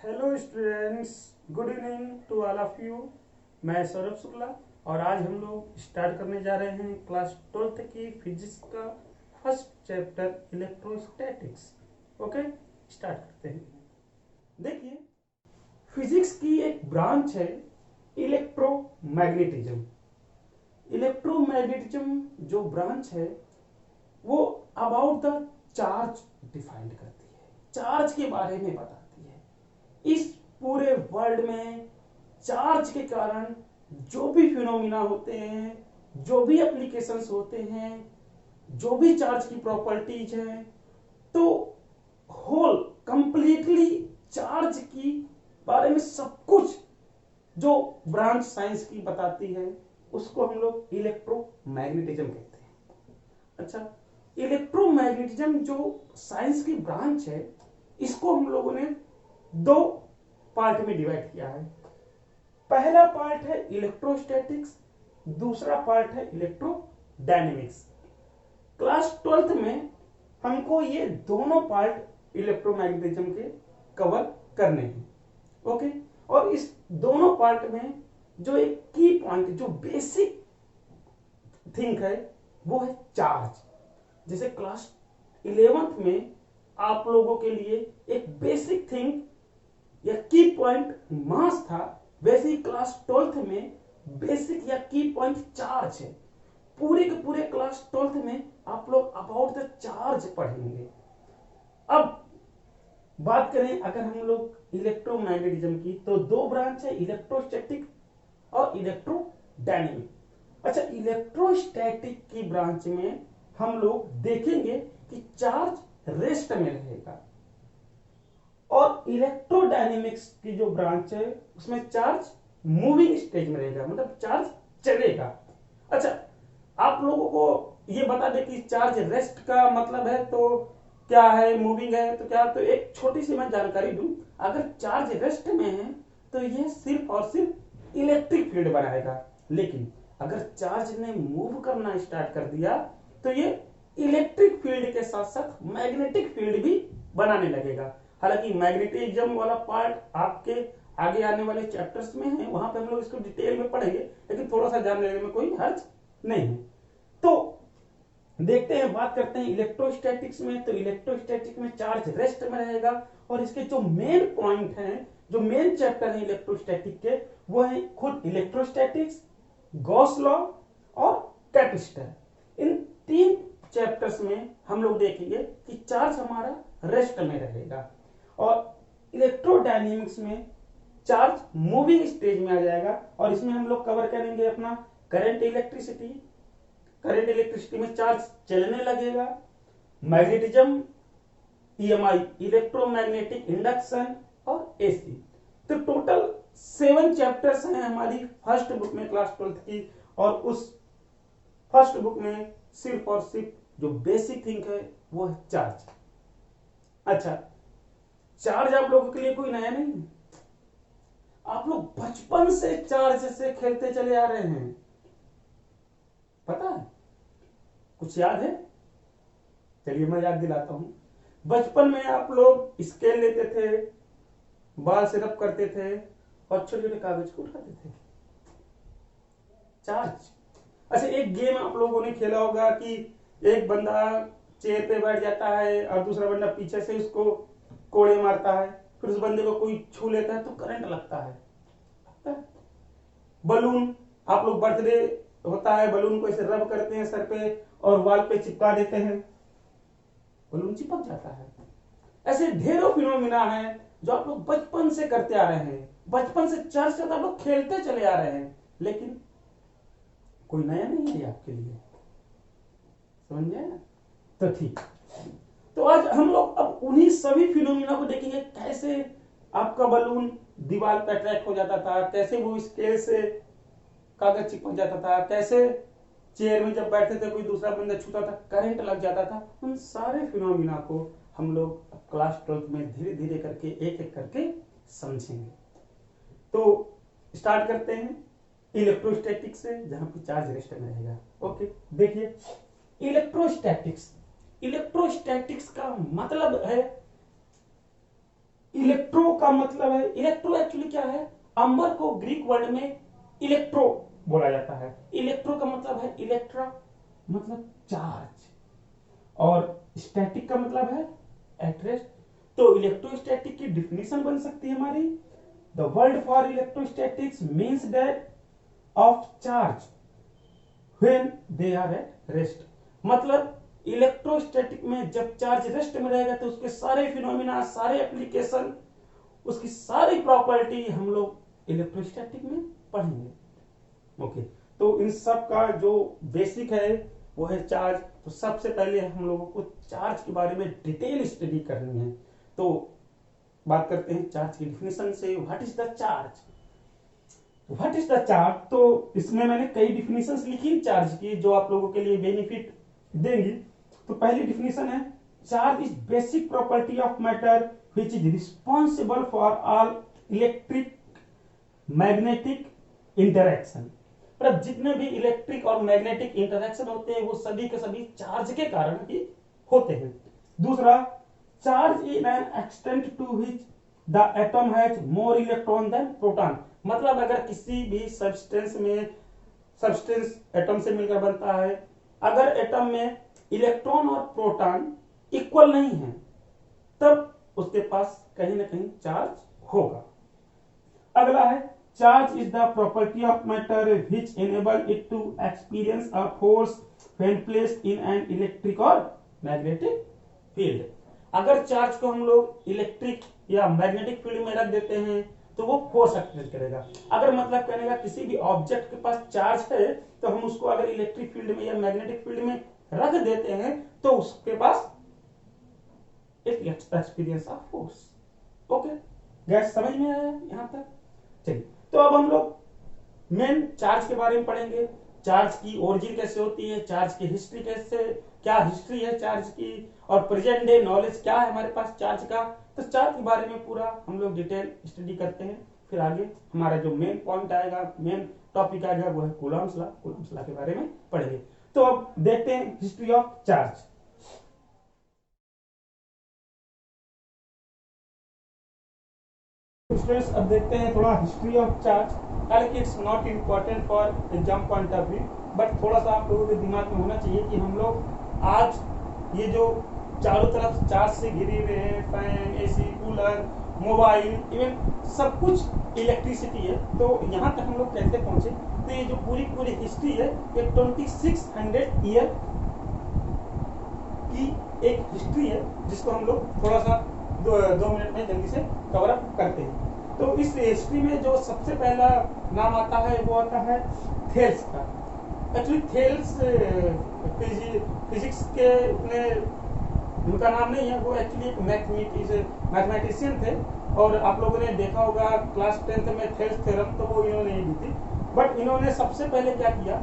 Hello students, good evening to all of you. मैं सौरभ शुक्ला और आज हम लोग स्टार्ट करने जा रहे हैं क्लास 12th की फिजिक्स का first chapter electrostatics. Okay, start करते हैं। देखिए, फिजिक्स की एक ब्रांच है इलेक्ट्रोमैग्नेटिज्म। इलेक्ट्रोमैग्नेटिज्म जो ब्रांच है वो अबाउट द चार्ज डिफाइन करती है, चार्ज के बारे में बताती है। इस पूरे वर्ल्ड में चार्ज के कारण जो भी फिनोमिना होते हैं, जो भी एप्लीकेशंस होते हैं, जो भी चार्ज की प्रॉपर्टीज हैं, तो होल कंप्लीटली चार्ज की बारे में सब कुछ जो ब्रांच साइंस की बताती है उसको हम लोग इलेक्ट्रोमैग्नेटिज्म कहते हैं। अच्छा, इलेक्ट्रोमैग्नेटिज्म जो साइंस की ब्रांच है इसको हम लोगों ने दो पार्ट में डिवाइड किया है। पहला पार्ट है इलेक्ट्रोस्टैटिक्स, दूसरा पार्ट है इलेक्ट्रोडायनेमिक्स। क्लास 12th में हमको ये दोनों पार्ट इलेक्ट्रोमैग्नेटिज्म के कवर करने हैं। ओके, और इस दोनों पार्ट में जो एक की पॉइंट, जो बेसिक थिंग है वो है चार्ज। जैसे क्लास 11th में आप लोगों के लिए एक बेसिक थिंग या की पॉइंट मास था, वैसे ही क्लास 12th में बेसिक या की पॉइंट चार्ज है। पूरे के पूरे क्लास 12th में आप लोग अबाउट द चार्ज पढ़ेंगे। अब बात करें अगर हम लोग इलेक्ट्रोमैग्नेटिज्म की, तो दो ब्रांच है, इलेक्ट्रोस्टैटिक और इलेक्ट्रोडायनेमिक। अच्छा, इलेक्ट्रोस्टैटिक की ब्रांच में हम लोग देखेंगे कि चार्ज रेस्ट में रहेगा, और इलेक्ट्रोडायनेमिक्स की जो ब्रांच है उसमें चार्ज मूविंग स्टेज में रहेगा, मतलब चार्ज चलेगा। अच्छा, आप लोगों को ये बता दें कि चार्ज रेस्ट का मतलब है तो क्या है, मूविंग है तो क्या। तो एक छोटी सी मैं जानकारी दूं, अगर चार्ज रेस्ट में है तो ये सिर्फ और सिर्फ इलेक्ट्रिक फील्ड बनाएगा, लेकिन अगर चार्ज ने मूव करना स्टार्ट कर दिया तो ये इलेक्ट्रिक फील्ड के साथ साथ मैग्नेटिक फील्ड भी बनाने लगेगा। हालांकि मैग्नेटिज्म वाला पार्ट आपके आगे आने वाले चैप्टर्स में है, वहां पे हम लोग इसको डिटेल में पढ़ेंगे, लेकिन थोड़ा सा जानने में कोई हर्ज नहीं है। तो देखते हैं, बात करते हैं इलेक्ट्रोस्टैटिक्स में। तो इलेक्ट्रोस्टैटिक में चार्ज रेस्ट में रहेगा, और इसके जो मेन पॉइंट हैं, जो मेन चैप्टर है इलेक्ट्रोस्टैटिक के, वो है खुद इलेक्ट्रोस्टैटिक्स, गॉस लॉ और कैपेसिटर। इन तीन चैप्टर्स में हम लोग देखेंगे कि चार्ज हमारा रेस्ट में रहेगा, और इलेक्ट्रोडायनेमिक्स में चार्ज मूविंग स्टेज में आ जाएगा, और इसमें हम लोग कवर करेंगे अपना करंट इलेक्ट्रिसिटी। करंट इलेक्ट्रिसिटी में चार्ज चलने लगेगा, मैग्नेटिज्म, ईएमआई इलेक्ट्रोमैग्नेटिक इंडक्शन और एसी। तो टोटल 7 चैप्टर्स हैं हमारी फर्स्ट बुक में क्लास 12th की, और उस फर्स्ट बुक में सिर्फ और सिर्फ जो बेसिक थिंग है वो है चार्ज। अच्छा, चार्ज आप लोगों के लिए कोई नया नहीं है, आप लोग बचपन से चार्ज से खेलते चले आ रहे हैं, पता है? कुछ याद है? चलिए मैं याद दिलाता हूं। बचपन में आप लोग स्केल लेते थे, बाल से रब करते थे और छोटे छोटे कागज को उठाते थे, चार्ज। अच्छा, एक गेम आप लोगों ने खेला होगा कि एक बंदा चेयर पे बैठ जाता है और दूसरा बंदा पीछे से उसको कोड़े मारता है, फिर उस बंदे को कोई छू लेता है तो करंट लगता है। बलून, आप लोग बर्थडे होता है, बलून को ऐसे रब करते हैं सर पे और वाल पे चिपका देते हैं, बलून चिपक जाता है। ऐसे ढेरों फिनोमिना हैं जो आप लोग बचपन से करते आ रहे हैं, बचपन से चर्च से आप लोग खेलते चले आ रहे हैं, लेकिन कोई नया नहीं है आपके लिए, समझ गए? तो ठीक, तो आज हम लोग अब उन्हीं सभी फिनोमिना को देखेंगे, कैसे आपका बलून दीवार पर अट्रैक्ट हो जाता था, कैसे वो स्केल से कागज चिपक जाता था, कैसे चेयर में जब बैठते थे कोई दूसरा बंदा छूता था करंट लग जाता था। उन सारे फिनोमिना को हम लोग क्लास 12th में धीरे धीरे करके एक एक करके समझेंगे। तो स्टार्ट करते हैं इलेक्ट्रोस्टैटिक्स से, जहां पे चार्ज रेस्ट में रहेगा। ओके, देखिए इलेक्ट्रोस्टैटिक्स। इलेक्ट्रोस्टैटिक्स का मतलब है इलेक्ट्रो का मतलब है, इलेक्ट्रो एक्चुअली क्या है, अंबर को ग्रीक वर्ड में इलेक्ट्रो बोला जाता है। इलेक्ट्रो का मतलब है इलेक्ट्रा, मतलब चार्ज, और स्टैटिक का मतलब है एट रेस्ट। तो इलेक्ट्रोस्टैटिक की डिफिनेशन बन सकती है हमारी, the word for electrostatics means that of charge when they are at rest. मतलब इलेक्ट्रोस्टैटिक में जब चार्ज रेस्ट में रहेगा तो उसके सारे फिनोमिना, सारे एप्लीकेशन, उसकी सारी प्रॉपर्टी हम लोग इलेक्ट्रोस्टैटिक में पढ़ेंगे। ओके, तो इन सब का जो बेसिक है वो है चार्ज। तो सबसे पहले हम लोगों को चार्ज के बारे में डिटेल स्टडी करनी है। तो बात करते हैं चार्ज की डिफिनेशन से, what is the charge. What is the charge, तो इसमें मैंने कई डिफिनेशंस लिखी चार्ज की जो आप लोगों के लिए बेनिफिट देंगी। तो पहली डिफिनेशन है, charge is basic property of matter which is responsible for all electric magnetic interaction. मतलब जितने भी इलेक्ट्रिक और मैग्नेटिक इंटरैक्शन होते हैं वो सभी के सभी चार्ज के कारण ही होते हैं। दूसरा, charge is an extent to which the atom has more electron than proton. मतलब अगर किसी भी सब्सटेंस में, सब्सटेंस एटम से मिलकर बनता है, अगर एटम में इलेक्ट्रॉन और प्रोटॉन इक्वल नहीं है तब उसके पास कहीं ना कहीं चार्ज होगा। अगला है, charge is the property of matter which enable it to experience a force when placed in an electric और मैग्नेटिक फील्ड। अगर चार्ज को हम लोग इलेक्ट्रिक या मैग्नेटिक फील्ड में रख देते हैं तो वो फोर्स एक्टिवेट करेगा। अगर मतलब कहने का किसी भी ऑब्जेक्ट के पास चार्ज है तो हम उसको अगर इलेक्ट्रिक फील्ड में या मैग्नेटिक फील्ड में रख देते हैं तो उसके पास एक्सपीरियंस ऑफ फोर्स। ओके, गैस समझ में आया यहां तक? चलिए, तो अब हम लोग मेन चार्ज के बारे में पढ़ेंगे। चार्ज की ओरिजिन कैसे होती है, चार्ज की हिस्ट्री कैसे, क्या हिस्ट्री है चार्ज की, और प्रेजेंट डे नॉलेज क्या है हमारे पास चार्ज का। तो चार्ज के बारे में पूरा हम लोग डिटेल स्टडी करते हैं। फिर आगे हमारा जो मेन पॉइंट आएगा, मेन टॉपिक आएगा वो है कूलम्स लॉ। कूलम्स लॉ के बारे में पढ़ेंगे। तो अब देखते हैं हिस्ट्री ऑफ चार्ज। स्टूडेंट्स, अब देखते हैं थोड़ा हिस्ट्री ऑफ चार्ज। हालांकि it's not important for exam point of view, but थोड़ा सा आप लोगों के दिमाग में होना चाहिए कि हम लोग आज ये जो चारों तरफ चार्ज से घिरे हुए हैं, fan, AC, cooler, mobile, even सब कुछ इलेक्ट्रिसिटी है, तो यहाँ तक हम लोग कैसे पहुंचे। तो ये जो पूरी पूरी हिस्ट्री है ये 2600 ईयर की एक हिस्ट्री है जिसको हम लोग थोड़ा सा 2 मिनट में जल्दी से कवर अप करते हैं। तो इस हिस्ट्री में जो सबसे पहला नाम आता है वो आता है थेल्स का। एक्चुअली थेल्स फिजिक्स के उनका नाम नहीं है, वो एक्चुअली एक मैथमेटिशियन थे। और आप लोगों ने देखा होगा क्लास 10th में थेल्स थ्योरम, तो वो इन्होंने दी थी। बट इन्होंने सबसे पहले क्या किया,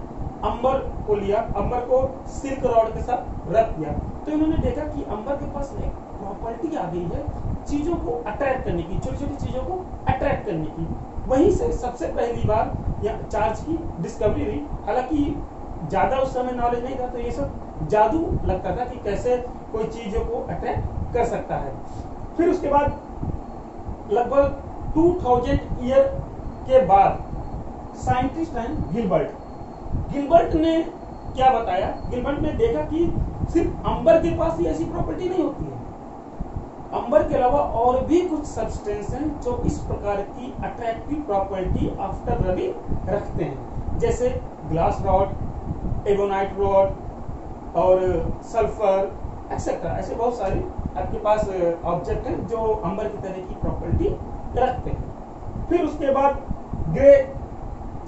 अंबर को लिया, अंबर को सिल्क रॉड के साथ रख दिया। तो इन्होंने देखा कि अंबर के पास एक प्रॉपर्टी आ गई है चीजों को अट्रैक्ट करने की, छोटी छोटी चीजों को अट्रैक्ट करने की। वहीं से सबसे पहली बार चार्ज की डिस्कवरी हुई। हालांकि ज्यादा उस समय नॉलेज नहीं था, तो ये सब जादू लगता था कि कैसे कोई चीजों को अट्रैक्ट कर सकता है। फिर उसके बाद लगभग 2000 ईयर के बाद साइंटिस्ट हैं गिलबर्ट ने क्या बताया, गिलबर्ट ने देखा कि सिर्फ अंबर के पास ही ऐसी प्रॉपर्टी नहीं होती है, अंबर के अलावा और भी कुछ सब्सटेंस हैं जो इस प्रकार की अट्रैक्टिव प्रॉपर्टी आफ्टर रबिंग रखते हैं, जैसे ग्लास रॉड, एबोनाइट रॉड और सल्फर एक्सेट्रा। ऐसे बहुत सारे आपके पास ऑब्जेक्ट हैं जो अंबर की तरह की प्रॉपर्टी रखते हैं। फिर उसके बाद ग्रे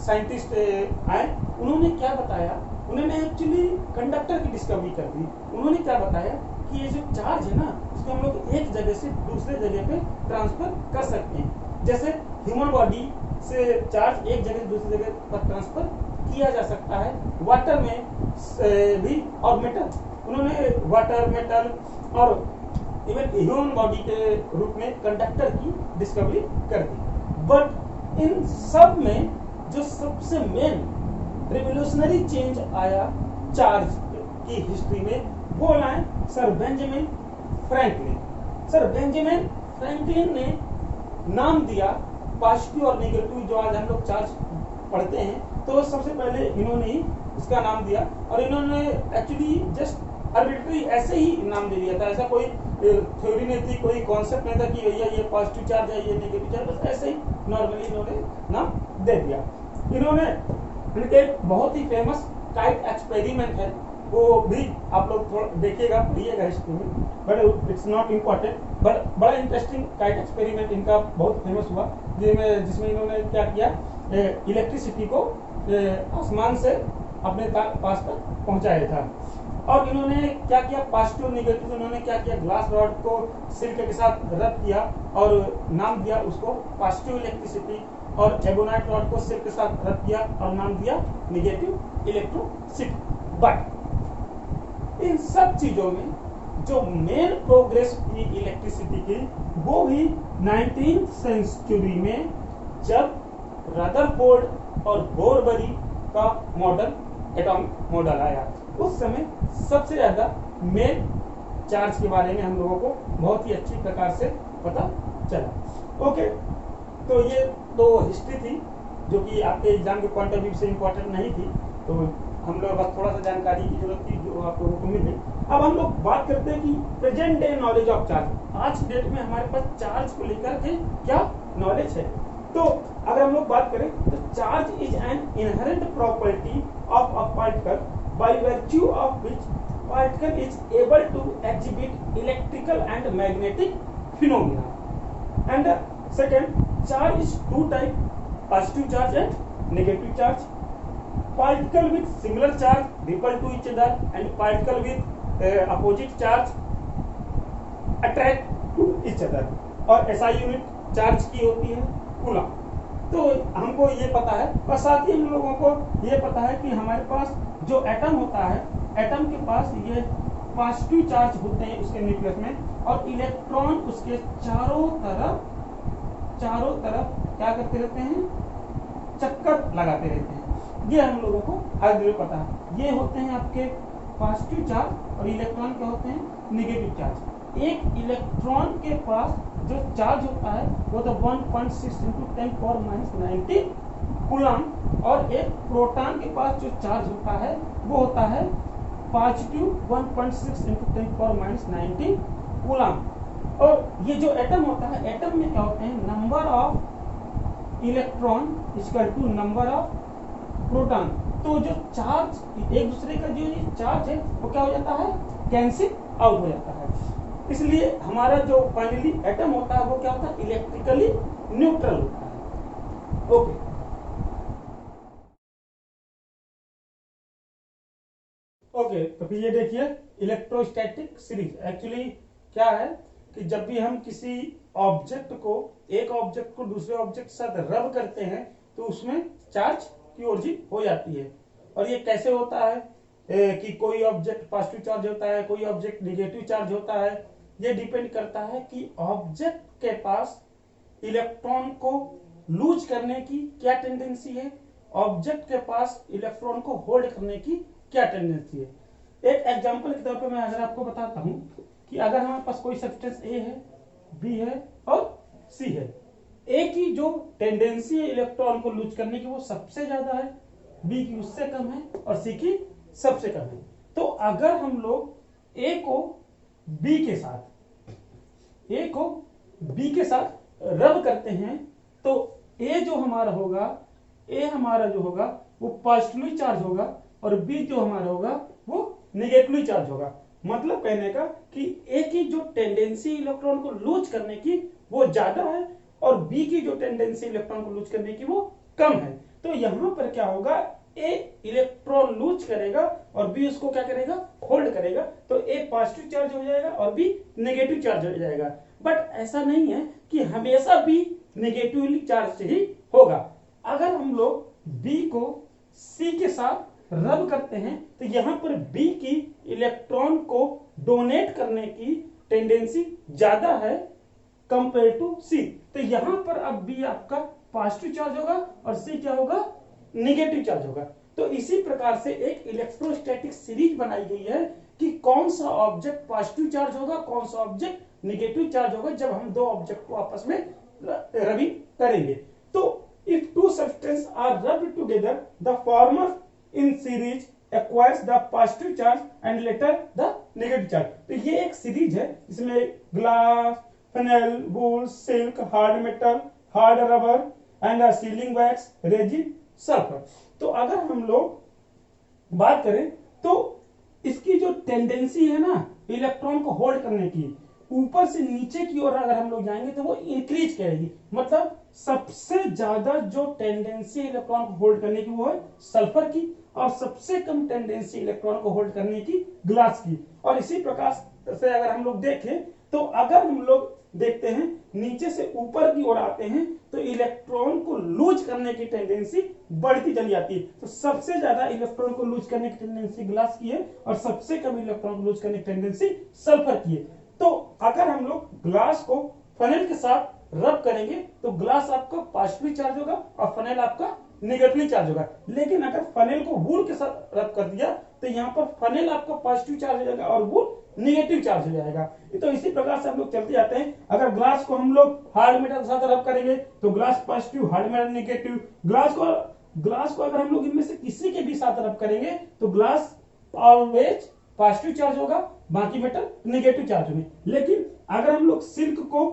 साइंटिस्ट आए, उन्होंने क्या बताया, उन्होंने एक्चुअली कंडक्टर की डिस्कवरी कर दी। उन्होंने क्या बताया कि ये जो चार्ज है ना, इसको हम लोग एक जगह से दूसरे जगह पे ट्रांसफर कर सकते हैं। जैसे ह्यूमन बॉडी से चार्ज एक जगह से दूसरी जगह पर ट्रांसफर किया जा सकता है, वाटर में भी और मेटल। उन्होंने वाटर, मेटल और इवन ह्यूमन बॉडी के रूप में कंडक्टर की डिस्कवरी कर दी। बट इन सब में जो सबसे मेन रिवोल्यूशनरी चेंज आया चार्ज की हिस्ट्री में, वो लाए sir Benjamin Franklin. Sir Benjamin Franklin ने नाम दिया पॉजिटिव और नेगेटिव, जो आज हम लोग चार्ज पढ़ते हैं, तो सबसे पहले इन्होंने ही इसका नाम दिया। और इन्होंने एक्चुअली जस्ट आर्बिट्ररी ऐसे ही नाम दे दिया था, ऐसा कोई थ्योरी नहीं थी, कोई कॉन्सेप्ट नहीं था कि भैया ये पॉजिटिव चार्ज है ये नेगेटिव चार्ज, बस ऐसे ही नॉर्मली इन्होंने नाम दे दिया। इन्होंने इनके बहुत ही फेमस काइट एक्सपेरिमेंट है, वो भी आप लोग थोड़ा देखिएगा, पढ़िएगा हिस्ट्री में, but it's not important, but बड़ा इंटरेस्टिंग काइट एक्सपेरिमेंट इनका बहुत फेमस हुआ, जिसमें इन्होंने क्या किया, इलेक्ट्रिसिटी को आसमान से अपने पास तक पहुंचाया था। और इन्होंने क्या किया, पॉजिटिव नेगेटिव इन्होंने क्या किया, ग्लास रॉड को सिल्क के साथ रब किया और नाम दिया उसको पॉजिटिव इलेक्ट्रिसिटी, और एबोनाइट रॉड को सिल्क के साथ रब किया और नाम दिया नेगेटिव इलेक्ट्रोसिटी। बट इन सब चीजों में जो मेन प्रोग्रेस हुई इलेक्ट्रिसिटी की, वो भी 19th सेंचुरी में, जब रदरफोर्ड और बोरबरी का मॉडल, एटॉमिक मॉडल आया। उस समय सबसे ज्यादा मेन चार्ज के बारे में हम लोगों को बहुत ही अच्छी प्रकार से पता चला। ओके, तो ये तो हिस्ट्री थी जो कि आपके एग्जाम के पॉइंट ऑफ व्यू से इम्पोर्टेंट नहीं थी, तो हम लोग बस थोड़ा सा जानकारी की जरूरत थी जो आप लोगों को मिल गई। अब हम लोग बात करते हैं कि present day knowledge of charge. आज डेट में हमारे पास चार्ज को लेकर के क्या नॉलेज है। तो अगर हम लोग बात करें तो charge is an inherent property of a particle by virtue of which particle is able to exhibit electrical and magnetic phenomena. And second, charge is two type, positive charge and negative charge. Particle with similar charge repel to each other and particle with opposite charge attract to each other। और SI unit charge की होती है coulomb. तो हमको ये पता है, और साथ ही हम लोगों को ये पता है कि हमारे पास जो एटम होता है, एटम के पास ये पॉजिटिव चार्ज होते हैं उसके न्यूक्लियस में, और इलेक्ट्रॉन उसके चारों तरफ क्या करते रहते हैं, चक्कर लगाते रहते हैं। ये हम लोगों को आगे पता है। ये होते हैं आपके पॉजिटिव चार्ज और इलेक्ट्रॉन क्या होते हैं, नेगेटिव चार्ज। एक इलेक्ट्रॉन के पास जो चार्ज होता है वो तो 1.6 × 10⁻⁹ कूलम, और एक प्रोटॉन के पास जो चार्ज होता है वो होता है पॉजिटिव 1.6 × 10⁻⁹ कूलम। और ये जो एटम होता है, एटम में क्या होते हैं, number of electron equal to number of proton. तो जो चार्ज एक दूसरे का जो चार्ज है वो क्या हो जाता है, कैंसिल आउट हो जाता है। इसलिए हमारा जो फाइनली एटम होता है वो क्या होता है, इलेक्ट्रिकली न्यूट्रल होता है। ओके, ओके, तो फिर ये देखिए इलेक्ट्रोस्टैटिक सीरीज। एक्चुअली क्या है कि जब भी हम किसी ऑब्जेक्ट को, एक ऑब्जेक्ट को दूसरे ऑब्जेक्ट के साथ रब करते हैं तो उसमें चार्ज की ओरिजिन हो जाती है। और ये कैसे होता है कि कोई ऑब्जेक्ट पॉजिटिव चार्ज होता है, कोई ऑब्जेक्ट नेगेटिव चार्ज होता है, ये डिपेंड करता है कि ऑब्जेक्ट के पास इलेक्ट्रॉन को लूज करने की क्या टेंडेंसी है, ऑब्जेक्ट के पास इलेक्ट्रॉन को होल्ड करने की क्या टेंडेंसी है। एक एग्जांपल के तौर पे मैं अगर आपको बताता हूं कि अगर हमारे पास कोई सब्सटेंस ए है, बी है और सी है, ए की जो टेंडेंसी है इलेक्ट्रॉन को लूज करने की वो सबसे ज्यादा है, बी की उससे कम है और सी की सबसे कम है। तो अगर हम लोग ए को बी के साथ रब करते हैं तो ए हमारा जो होगा वो पॉजिटिवली चार्ज होगा और बी जो हमारा होगा वो नेगेटिवली चार्ज होगा। मतलब कहने का कि ए की जो टेंडेंसी इलेक्ट्रॉन को लूज करने की वो ज्यादा है और बी की जो टेंडेंसी इलेक्ट्रॉन को लूज करने की वो कम है। तो यहां पर क्या होगा, ए इलेक्ट्रॉन लूज करेगा और बी उसको क्या करेगा, होल्ड करेगा। तो ए पॉजिटिव चार्ज हो जाएगा और बी नेगेटिव चार्ज हो जाएगा। बट ऐसा नहीं है कि हमेशा बी नेगेटिवली चार्ज ही होगा। अगर हम लोग बी को सी के साथ रब करते हैं तो यहां पर बी की इलेक्ट्रॉन को डोनेट करने की टेंडेंसी ज्यादा है कंपेयर टू सी। तो यहां पर अब बी आपका पॉजिटिव चार्ज होगा और सी क्या होगा, नेगेटिव चार्ज होगा। तो इसी प्रकार से एक इलेक्ट्रोस्टैटिक सीरीज बनाई गई है कि कौन सा ऑब्जेक्ट पॉजिटिव चार्ज होगा, कौन सा ऑब्जेक्ट नेगेटिव चार्ज होगा जब हम दो ऑब्जेक्ट को आपस में रबिंग करेंगे। तो if two substance are rubbed together the former in series acquires the positive charge and latter the negative charge. तो ये एक सीरीज है इसमें glass, flannel, wool, silk, hard metal, hard rubber and sealing wax, resin, sulphur. तो अगर हम लोग बात करें तो इसकी जो टेंडेंसी है ना इलेक्ट्रॉन को होल्ड करने की, ऊपर से नीचे की ओर अगर हम लोग जाएंगे तो वो इंक्रीज करेगी। मतलब सबसे ज्यादा जो टेंडेंसी इलेक्ट्रॉन को होल्ड करने की वो है सल्फर की, और सबसे कम टेंडेंसी इलेक्ट्रॉन को होल्ड करने की ग्लास की। और इसी प्रकार से अगर हम लोग देखें तो अगर हम लोग देखते हैं नीचे से ऊपर की ओर आते हैं तो इलेक्ट्रॉन को लूज करने की टेंडेंसी बढ़ती चली जाती है। तो सबसे ज्यादा इलेक्ट्रॉन को लूज करने की टेंडेंसी ग्लास की है और सबसे कम इलेक्ट्रॉन को लूज करने की टेंडेंसी सल्फर की है। तो अगर हम लोग ग्लास को फनेल के साथ रब करेंगे तो ग्लास आपका पॉजिटिव चार्ज होगा और फनेल आपका नेगेटिव चार्ज होगा। लेकिन अगर फनेल को वूल के साथ रब कर दिया तो यहाँ पर फनेल आपका पॉजिटिव चार्ज हो जाएगा और वूल नेगेटिव चार्ज हो जाएगा। तो इसी प्रकार से हम लोग चलते जाते हैं। अगर ग्लास को हम लोग हार्ड मेटल के साथ रब करेंगे तो glass positive, hard metal negative. Glass को अगर हम लोग इनमें से किसी के भी साथ रब करेंगे तो ग्लास ऑलवेज पॉजिटिव चार्ज होगा, बाकी मेटल नेगेटिव चार्ज होंगे। लेकिन अगर हम लोग सिल्क को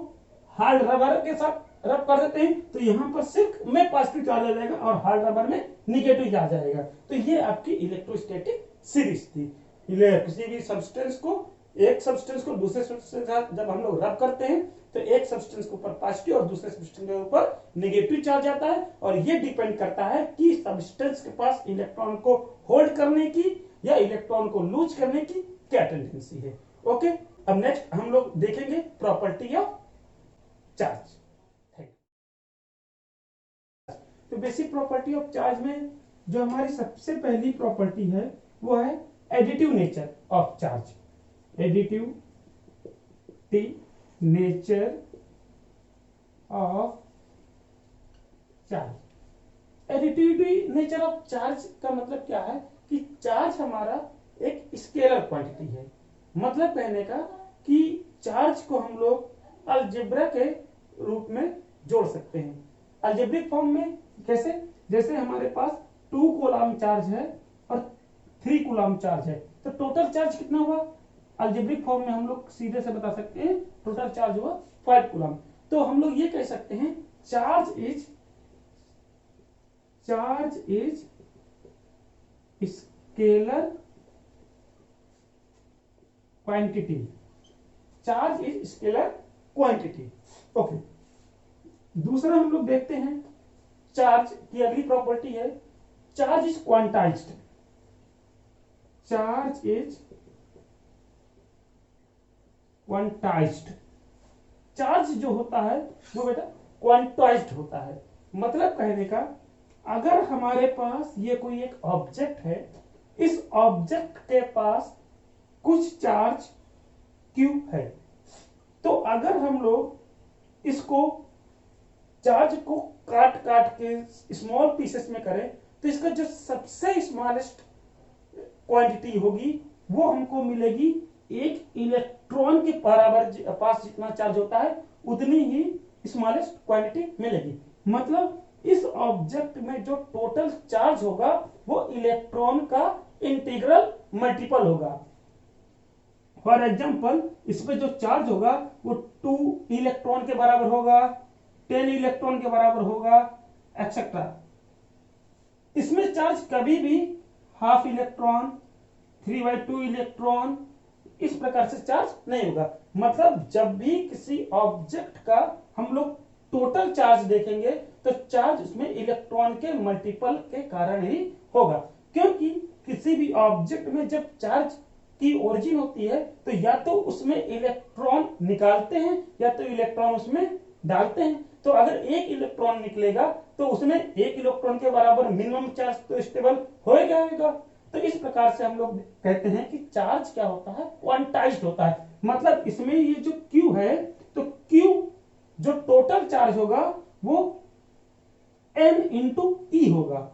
हार्ड रबर के साथ रब कर देते हैं तो यहाँ पर सिल्क में पॉजिटिव चार्ज आ जाएगा और हार्ड रबर में नेगेटिव चार्ज आएगा। तो ये आपकी इलेक्ट्रोस्टैटिक सीरीज थी। किसी भी सब्सटेंस को, एक सब्सटेंस को दूसरे सब्सटेंस के साथ जब हम लोग रब करते हैं तो एक सब्सटेंस के ऊपर पॉजिटिव और दूसरे सब्सटेंस के ऊपर नेगेटिव चार्ज आता है, और ये डिपेंड करता है कि सब्सटेंस के पास इलेक्ट्रॉन को होल्ड करने की या इलेक्ट्रॉन को लूज करने की क्या टेंडेंसी है। ओके, अब नेक्स्ट हम लोग देखेंगे प्रॉपर्टी ऑफ चार्ज। तो बेसिक प्रॉपर्टी ऑफ चार्ज में जो हमारी सबसे पहली प्रॉपर्टी है वो है additive nature of charge. Additive nature of charge. Additive nature of charge का मतलब क्या है कि चार्ज हमारा एक स्केलर क्वांटिटी है। मतलब कहने का कि चार्ज को हम लोग अलजेब्रा के रूप में जोड़ सकते हैं। अलजेब्रिक फॉर्म में कैसे? जैसे हमारे पास 2 कूलम चार्ज है और 3 कूलम चार्ज है, तो टोटल चार्ज कितना हुआ? अलजेब्रिक फॉर्म में हम लोग सीधे से बता सकते हैं टोटल चार्ज हुआ 5 कूलम। तो हम लोग ये कह सकते हैं charge is scalar quantity. Charge is scalar quantity. Okay, दूसरा हम लोग देखते हैं चार्ज की अगली प्रॉपर्टी है charge is quantized. Charge is quantized. Charge जो होता है वो बेटा क्वांटाइज्ड होता है। मतलब कहने का अगर हमारे पास ये कोई एक ऑब्जेक्ट है, इस ऑब्जेक्ट के पास कुछ चार्ज Q है, तो अगर हम लोग इसको चार्ज को काट काट के स्मॉल पीसेस में करें तो इसका जो सबसे स्मॉलेस्ट क्वांटिटी होगी वो हमको मिलेगी एक इलेक्ट्रॉन के बराबर पास जितना चार्ज होता है उतनी ही स्मॉलेस्ट क्वांटिटी मिलेगी। मतलब इस ऑब्जेक्ट में जो टोटल चार्ज होगा वो इलेक्ट्रॉन का इंटीग्रल मल्टीपल होगा। फॉर एग्जांपल इस पे जो चार्ज होगा वो 2 इलेक्ट्रॉन के बराबर होगा, 10 इलेक्ट्रॉन के बराबर होगा, एक्सेट्रा। इसमें चार्ज कभी भी हाफ इलेक्ट्रॉन, 3/2 इलेक्ट्रॉन इस प्रकार से चार्ज नहीं होगा। मतलब जब भी किसी ऑब्जेक्ट का हम लोग टोटल चार्ज देखेंगे तो चार्ज उसमें इलेक्ट्रॉन के मल्टीपल के कारण ही होगा, क्योंकि किसी भी ऑब्जेक्ट में जब चार्ज की ओरिजिन होती है तो या तो उसमें इलेक्ट्रॉन निकालते हैं या तो इलेक्ट्रॉन उसमें डालते हैं। तो अगर एक इलेक्ट्रॉन निकलेगा तो उसमें एक इलेक्ट्रॉन के बराबर मिनिमम चार्ज तो स्टेबल हो जाएगा। तो इस प्रकार से हम लोग कहते हैं कि चार्ज क्या होता है, क्वांटाइज्ड होता है। मतलब इसमें ये जो Q है तो Q जो टोटल चार्ज होगा वो M × E होगा।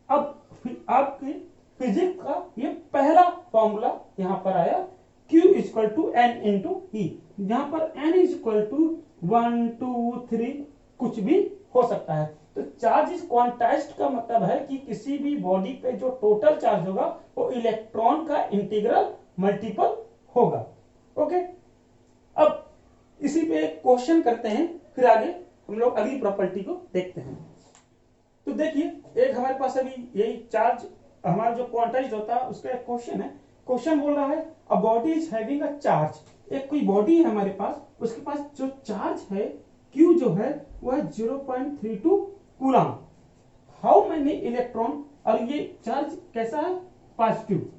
अब फिर आपके फिजिक्स का ये पहला फॉर्मूला यहां पर आया, Q equal to N into E. यहां पर n इज इक्वल टू 1 2 3 कुछ भी हो सकता है। तो चार्ज इज क्वांटाइज्ड का मतलब है कि किसी भी बॉडी पे जो टोटल चार्ज होगा वो इलेक्ट्रॉन का इंटीग्रल मल्टीपल होगा। ओके, अब इसी पे क्वेश्चन करते हैं, फिर आगे हम लोग अगली प्रॉपर्टी को देखते हैं। तो देखिए, एक हमारे पास अभी यही चार्ज हमारा जो क्वांटाइज्ड होता है उसका एक क्वेश्चन है। क्वेश्चन बोल रहा है a body is having a charge. एक कोई बॉडी है हमारे पास, उसके पास जो चार्ज है Q जो है वो है 0.32 कूलम। हाउ मेनी इलेक्ट्रॉन, और ये चार्ज कैसा है, positive.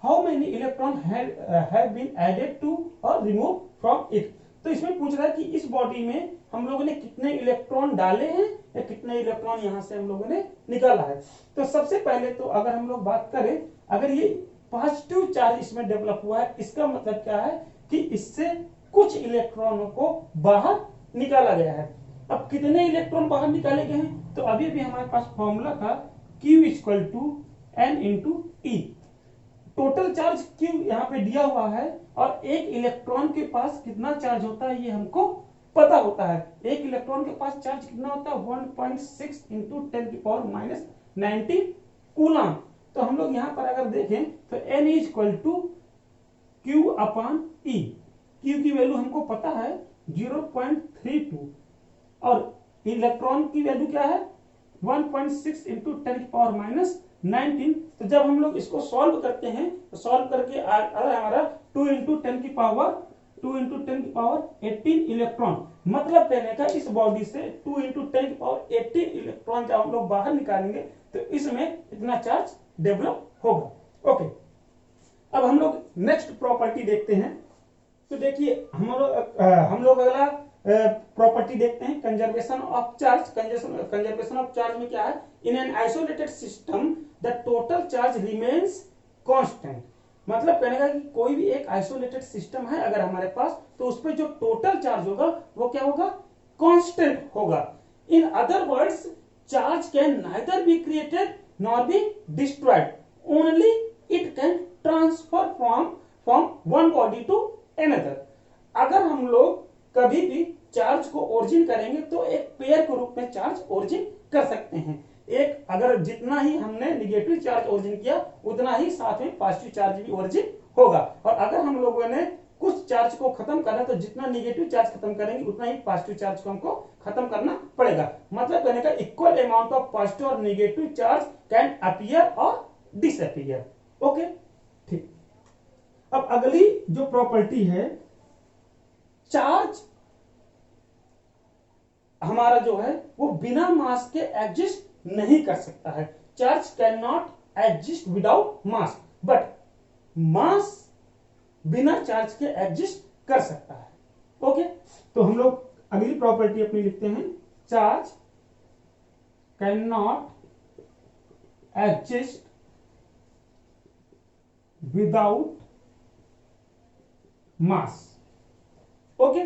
How many electron have been added to और रिमूव फ्रॉम इट। तो इसमें पूछ रहा है कि इस बॉडी में हम लोगों ने कितने इलेक्ट्रॉन डाले हैं या कितने इलेक्ट्रॉन यहां से हम लोगों ने निकाला है। तो सबसे पहले तो अगर हम लोग बात करें, अगर ये पॉजिटिव चार्ज इसमें डेवलप हुआ है, इसका मतलब क्या है कि इससे कुछ इलेक्ट्रॉनों को बाहर निकाला गया है। अब कितने इलेक्ट्रॉन बाहर निकाले गए हैं, तो अभी भी हमारे पास फॉर्मूला था Q equal to N into E. Total charge Q यहाँ पे दिया हुआ है और एक इलेक्ट्रॉन के पास कितना चार्ज होता है ये हमको पता होता है। एक इलेक्ट्रॉन के पास चार्ज कितना होता है, 1.6 इंटू 10 की पावर माइनस 19 कूलम। तो हम लोग यहाँ पर अगर देखें तो N is equal to Q upon E। Q की वैल्यू हमको पता है 0.32 और इलेक्ट्रॉन की वैल्यू क्या है 1.6 इंटू 10 की पावर माइनस 19। तो जब हम लोग इसको सॉल्व करते हैं तो सॉल्व करके अगर हमारा 2 इंटू 10 की पावर 18 इलेक्ट्रॉन, मतलब कहने का इस बॉडी से 2 इंटू 10 की पावर 18 इलेक्ट्रॉन जब हम लोग बाहर निकालेंगे तो इसमें इतना चार्ज डेवलप होगा। ओके, अब हम लोग नेक्स्ट प्रॉपर्टी देखते हैं। तो देखिए हम लोग अगला प्रॉपर्टी देखते हैं, conservation of charge. Conservation of charge में क्या है, in an isolated system the total charge remains constant. मतलब कहने का कि कोई भी एक आइसोलेटेड सिस्टम है अगर हमारे पास, तो उस पर जो टोटल चार्ज होगा वो क्या होगा, कांस्टेंट होगा। In other words, charge can neither be created nor be destroyed, only it can transfer from one body to another. अगर हम लोग कभी भी चार्ज को ओरिजिन करेंगे तो एक पेयर के रूप में चार्ज ओरिजिन कर सकते हैं। एक अगर जितना ही हमने निगेटिव चार्ज ओरिजिन किया उतना ही साथ में पॉजिटिव चार्ज भी ओरिजिन होगा। और अगर हम लोगों ने कुछ चार्ज को खत्म करना तो जितना निगेटिव चार्ज खत्म करेंगे उतना ही पॉजिटिव चार्ज को हमको खत्म करना पड़ेगा। मतलब कहने का इक्वल अमाउंट ऑफ पॉजिटिव और निगेटिव चार्ज कैन अपीयर और डिसअपीयर। ओके, ठीक। अब अगली जो प्रॉपर्टी है, चार्ज हमारा जो है वो बिना मास के एग्जिस्ट नहीं कर सकता है। Charge can not exist without mass, but mass बिना चार्ज के एग्जिस्ट कर सकता है। ओके, तो हम लोग अगली प्रॉपर्टी अपनी लिखते हैं, charge can not exist without mass. Okay,